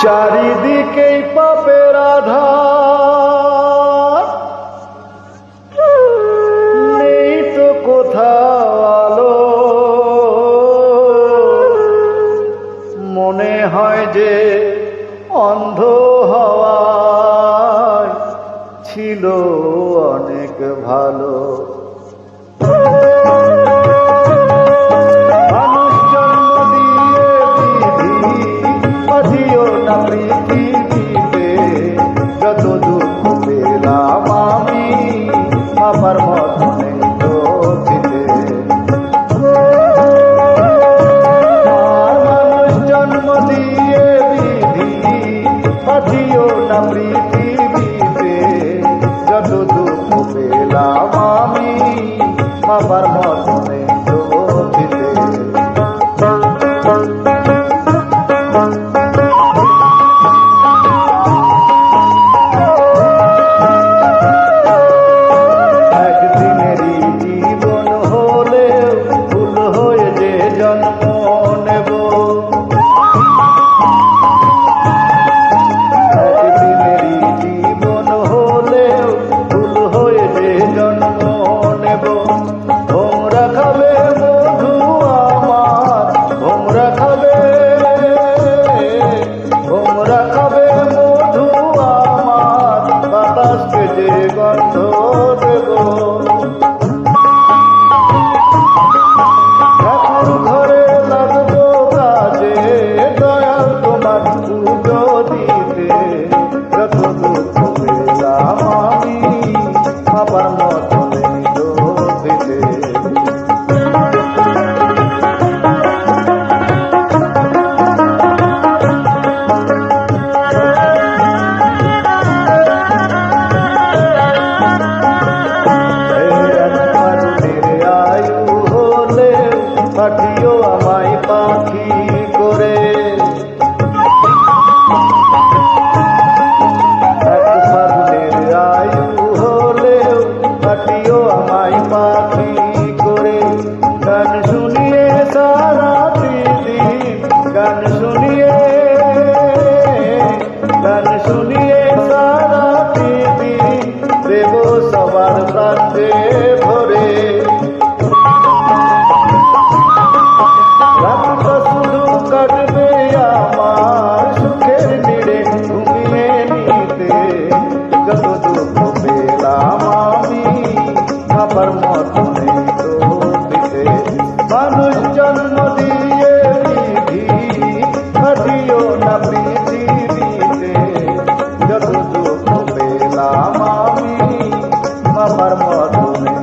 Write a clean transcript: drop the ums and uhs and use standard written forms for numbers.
চারিদিকেই পাপের আধার, নেই তো কোথাও আলো। মনে হয় যে অন্ধ হওয়ায় ছিল অনেক ভালো। মানুষ জন্ম দিয়ে বিধি পাঠিও না পৃথিবীতে, যত দুঃখ পেলাম আমি আমার মতো নেই তো দিতে। মানুষ জন্ম দিয়ে বিধি পাঠিও না পৃথিবীতে, যত দুঃখ পেলাম আমি আমার মতো নেই তো দিতে। পাঠিও আমায় পাখি করে, এক ফাগুনের আয়ু হলেও পাঠিও আমায় পাখি করে। গান শুনিয়ে সারা দিন, গান শুনিয়ে সারা দিন দেব সবার প্রান্তে ভরে। কাটবে আমার সুখের নিড়ে ঘুমিয়ে নিতে, যত দুঃখ পেলাম আমি আমার মতো নেই তো দিতে। মানুষ জন্ম দিয়ে বিধি পাঠিও না পৃথিবীতে, যত দুঃখ পেলাম আমি আমার মতো নেই।